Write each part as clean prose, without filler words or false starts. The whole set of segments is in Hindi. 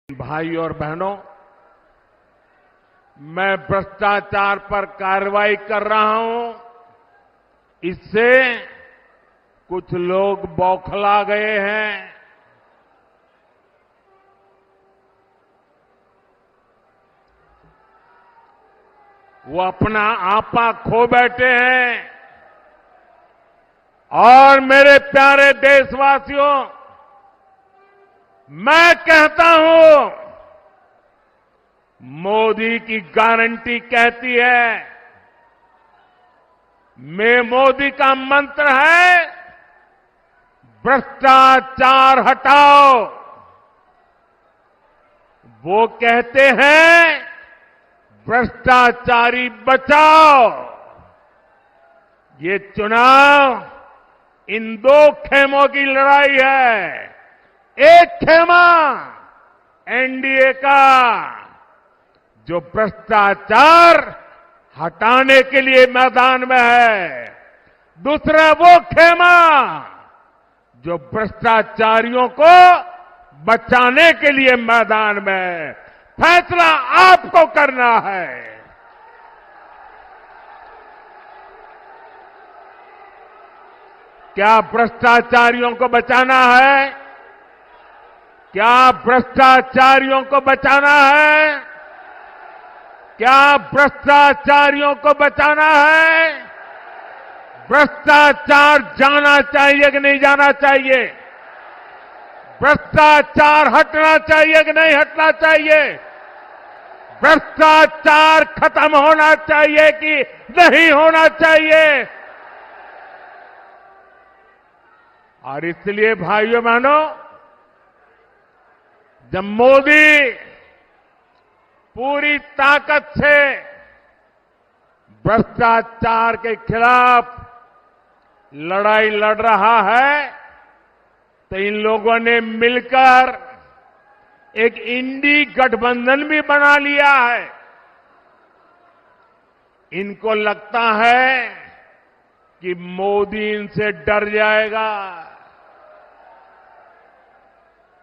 भाई और बहनों, मैं भ्रष्टाचार पर कार्रवाई कर रहा हूं, इससे कुछ लोग बौखला गए हैं। वो अपना आपा खो बैठे हैं। और मेरे प्यारे देशवासियों, मैं कहता हूं, मोदी की गारंटी कहती है, मैं मोदी का मंत्र है, भ्रष्टाचार हटाओ। वो कहते हैं, भ्रष्टाचारी बचाओ। ये चुनाव इन दो खेमों की लड़ाई है। एक खेमा एनडीए का, जो भ्रष्टाचार हटाने के लिए मैदान में है। दूसरा वो खेमा जो भ्रष्टाचारियों को बचाने के लिए मैदान में है। फैसला आपको करना है। क्या भ्रष्टाचारियों को बचाना है? क्या भ्रष्टाचारियों को बचाना है? क्या भ्रष्टाचारियों को बचाना है? भ्रष्टाचार जाना चाहिए कि नहीं जाना चाहिए? भ्रष्टाचार हटना चाहिए कि नहीं हटना चाहिए? भ्रष्टाचार खत्म होना चाहिए कि नहीं होना चाहिए? और इसलिए भाइयों बहनों, जब मोदी पूरी ताकत से भ्रष्टाचार के खिलाफ लड़ाई लड़ रहा है, तो इन लोगों ने मिलकर एक इंडी गठबंधन भी बना लिया है। इनको लगता है कि मोदी इनसे डर जाएगा,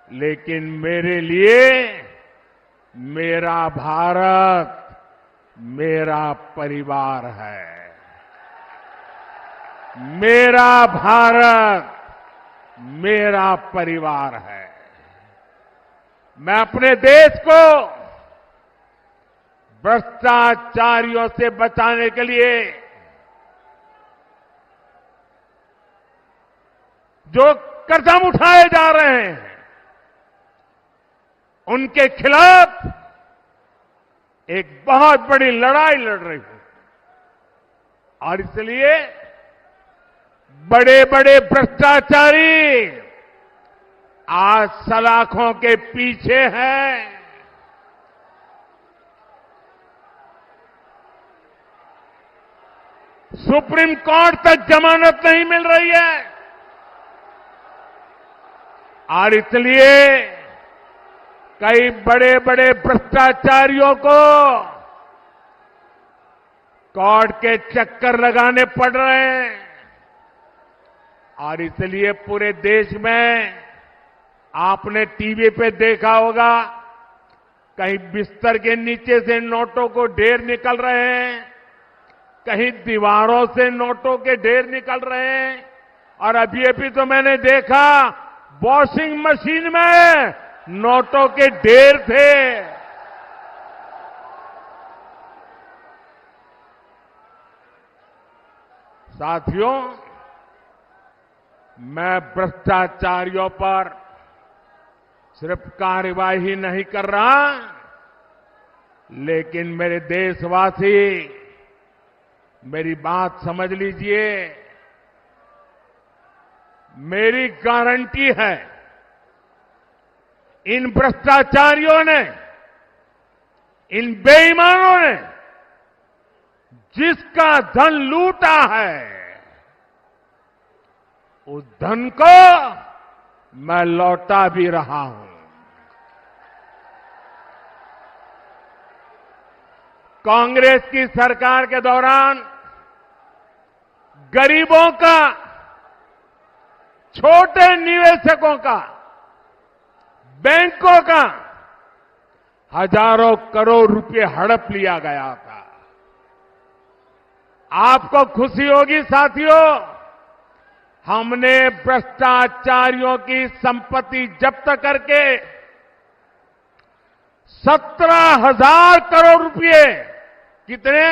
लेकिन मेरे लिए मेरा भारत मेरा परिवार है। मेरा भारत मेरा परिवार है। मैं अपने देश को भ्रष्टाचारियों से बचाने के लिए जो कदम उठाए जा रहे हैं, उनके खिलाफ एक बहुत बड़ी लड़ाई लड़ रही हूं। और इसलिए बड़े बड़े भ्रष्टाचारी आज सलाखों के पीछे हैं। सुप्रीम कोर्ट तक जमानत नहीं मिल रही है। और इसलिए कई बड़े बड़े भ्रष्टाचारियों को कोर्ट के चक्कर लगाने पड़ रहे हैं। और इसलिए पूरे देश में आपने टीवी पे देखा होगा, कहीं बिस्तर के नीचे से नोटों को ढेर निकल रहे हैं, कहीं दीवारों से नोटों के ढेर निकल रहे हैं। और अभी तो मैंने देखा, वॉशिंग मशीन में नोटों के ढेर थे। साथियों, मैं भ्रष्टाचारियों पर सिर्फ कार्रवाई नहीं कर रहा, लेकिन मेरे देशवासी मेरी बात समझ लीजिए। मेरी गारंटी है, इन भ्रष्टाचारियों ने, इन बेईमानों ने जिसका धन लूटा है, उस धन को मैं लौटा भी रहा हूं। कांग्रेस की सरकार के दौरान गरीबों का, छोटे निवेशकों का, बैंकों का हजारों करोड़ रुपए हड़प लिया गया था। आपको खुशी होगी साथियों, हमने भ्रष्टाचारियों की संपत्ति जब्त करके 17,000 करोड़ रुपए, कितने?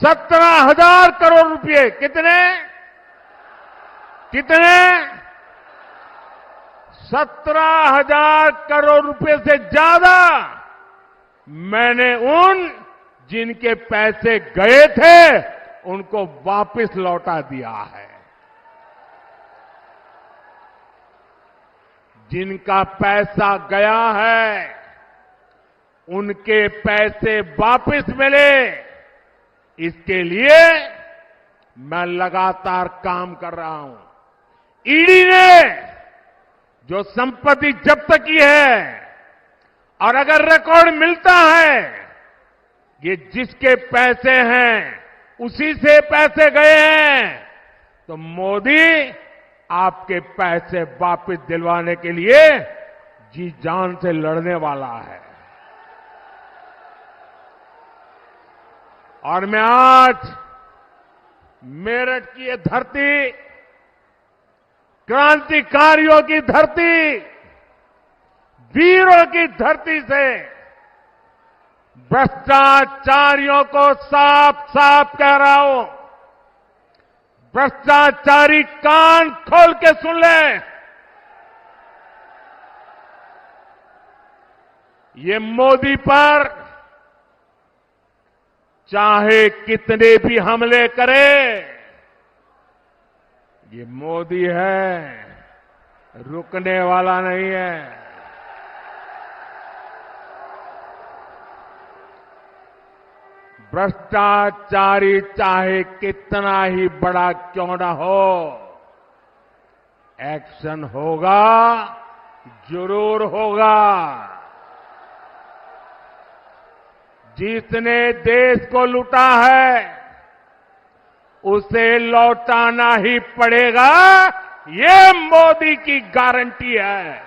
17,000 करोड़ रुपए, कितने? 17,000 करोड़ रुपए से ज्यादा मैंने उन जिनके पैसे गए थे उनको वापस लौटा दिया है। जिनका पैसा गया है उनके पैसे वापस मिले, इसके लिए मैं लगातार काम कर रहा हूं। ईडी ने जो संपत्ति जब्त की है, और अगर रिकॉर्ड मिलता है ये जिसके पैसे हैं उसी से पैसे गए हैं, तो मोदी आपके पैसे वापस दिलवाने के लिए जी जान से लड़ने वाला है। और मैं आज मेरठ की ये धरती, क्रांतिकारियों की धरती, वीरों की धरती से भ्रष्टाचारियों को साफ साफ कह रहा हूं, भ्रष्टाचारी कान खोल के सुन ले। ये मोदी पर चाहे कितने भी हमले करे, ये मोदी है, रुकने वाला नहीं है। भ्रष्टाचारी चाहे कितना ही बड़ा क्यों ना हो, एक्शन होगा, जरूर होगा। जिसने देश को लूटा है उसे लौटाना ही पड़ेगा, ये मोदी की गारंटी है।